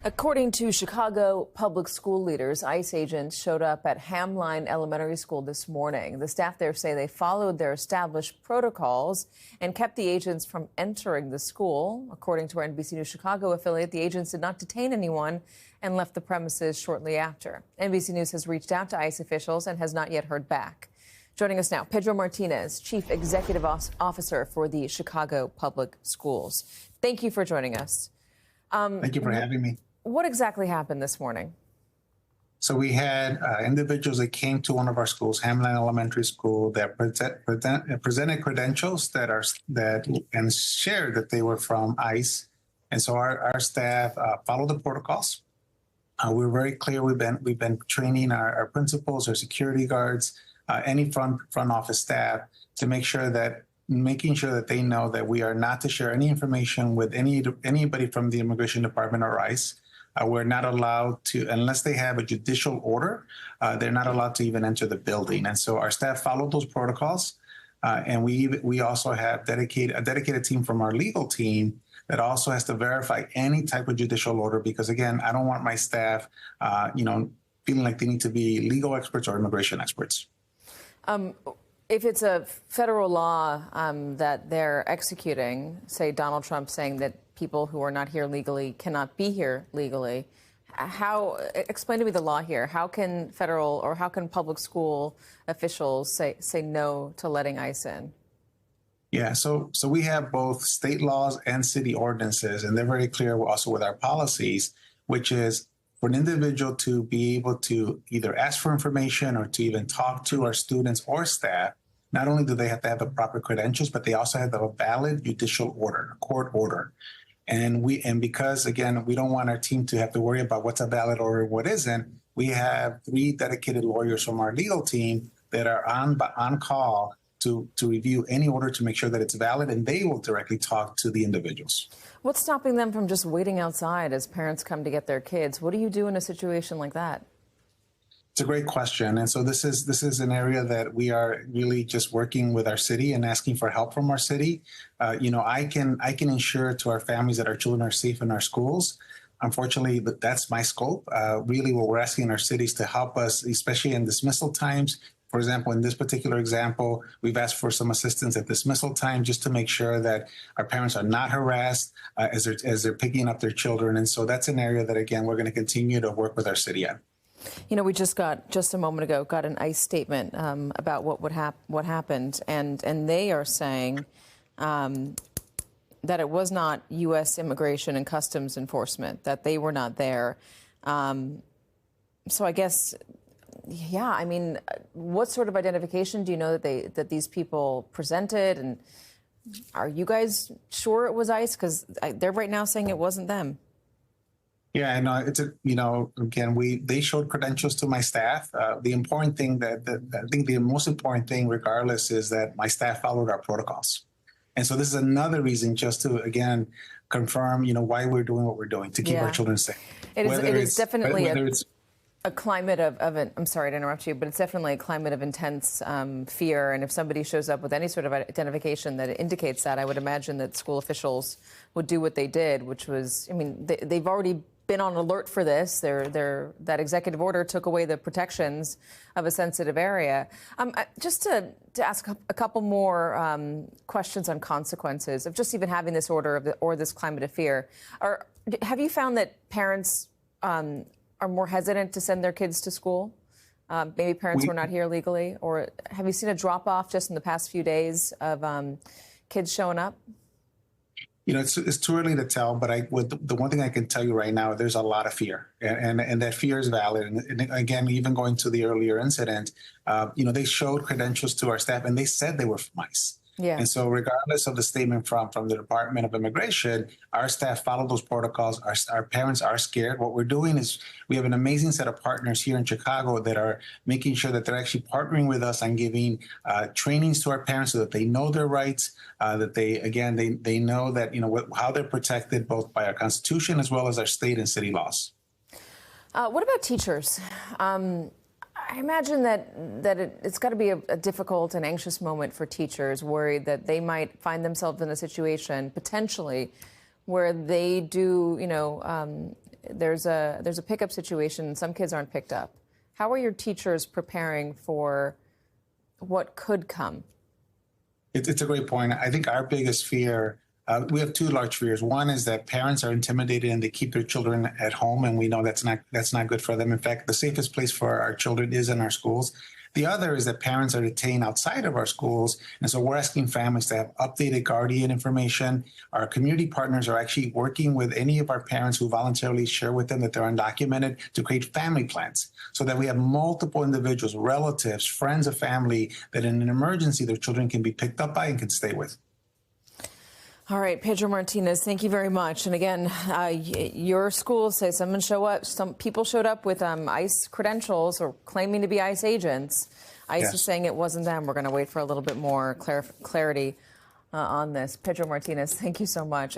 According to Chicago public school leaders, ICE agents showed up at Hamline Elementary School this morning. The staff there say they followed their established protocols and kept the agents from entering the school. According to our NBC News Chicago affiliate, the agents did not detain anyone and left the premises shortly after. NBC News has reached out to ICE officials and has not yet heard back. Joining us now, Pedro Martinez, Chief Executive Officer for the Chicago Public Schools. Thank you for joining us. Thank you for having me. What exactly happened this morning? So we had individuals that came to one of our schools, Hamline Elementary School, that presented credentials and shared that they were from ICE. And so our staff followed the protocols. We're very clear. We've been training our principals, our security guards, any front office staff to making sure that they know that we are not to share any information with anybody from the Immigration Department or ICE. We're not allowed to, unless they have a judicial order, they're not allowed to even enter the building. And so our staff followed those protocols. And we also have a dedicated team from our legal team that also has to verify any type of judicial order, because again, I don't want my staff, feeling like they need to be legal experts or immigration experts. If it's a federal law that they're executing, say Donald Trump saying that people who are not here legally cannot be here legally, explain to me the law here. How can federal or how can public school officials say no to letting ICE in? Yeah, so we have both state laws and city ordinances, and they're very clear also with our policies, which is for an individual to be able to either ask for information or to even talk to our students or staff. Not only do they have to have the proper credentials, but they also have to have a valid judicial order, a court order. And because, again, we don't want our team to have to worry about what's a valid order and what isn't, we have 3 dedicated lawyers from our legal team that are on call to review any order to make sure that it's valid, and they will directly talk to the individuals. What's stopping them from just waiting outside as parents come to get their kids? What do you do in a situation like that? It's a great question. And so this is an area that we are really just working with our city and asking for help from our city. I can ensure to our families that our children are safe in our schools. Unfortunately, that's my scope. Really, what we're asking our cities to help us, especially in dismissal times. For example, in this particular example, we've asked for some assistance at dismissal time just to make sure that our parents are not harassed as they're picking up their children. And so that's an area that, again, we're going to continue to work with our city on. You know, we just a moment ago, got an ICE statement about what happened, and they are saying that it was not U.S. Immigration and Customs Enforcement, that they were not there. So I guess, yeah, I mean, what sort of identification do you know that these people presented, and are you guys sure it was ICE? Because they're right now saying it wasn't them. Yeah, no, again, they showed credentials to my staff. The important thing I think the most important thing, regardless, is that my staff followed our protocols. And so this is another reason just to, again, confirm, why we're doing what we're doing to keep our children safe. It is definitely a climate of I'm sorry to interrupt you, but it's definitely a climate of intense fear. And if somebody shows up with any sort of identification that indicates that, I would imagine that school officials would do what they did, which was, I mean, they've already been on alert for this. That executive order took away the protections of a sensitive area. Just to ask a couple more questions on consequences of just even having this order or this climate of fear. Have you found that parents are more hesitant to send their kids to school? Maybe parents who are not here legally, or have you seen a drop off just in the past few days of kids showing up? It's too early to tell, but the one thing I can tell you right now, there's a lot of fear, and that fear is valid. And again, even going to the earlier incident, they showed credentials to our staff, and they said they were from ICE. Yeah. And so regardless of the statement from the Department of Immigration, our staff follow those protocols. Our parents are scared. What we're doing is we have an amazing set of partners here in Chicago that are making sure that they're actually partnering with us on giving trainings to our parents so that they know their rights, that they know that, how they're protected both by our Constitution as well as our state and city laws. What about teachers? I imagine that it's got to be a difficult and anxious moment for teachers, worried that they might find themselves in a situation potentially where they do, there's a pickup situation. Some kids aren't picked up. How are your teachers preparing for what could come? It's a great point. I think our biggest fear, we have two large fears. One is that parents are intimidated and they keep their children at home, and we know that's not good for them. In fact, the safest place for our children is in our schools. The other is that parents are detained outside of our schools, and so we're asking families to have updated guardian information. Our community partners are actually working with any of our parents who voluntarily share with them that they're undocumented to create family plans so that we have multiple individuals, relatives, friends of family, that in an emergency their children can be picked up by and can stay with. All right, Pedro Martinez, thank you very much. And again, your school says some people showed up with ICE credentials or claiming to be ICE agents. ICE is saying it wasn't them. We're going to wait for a little bit more clarity on this. Pedro Martinez, thank you so much.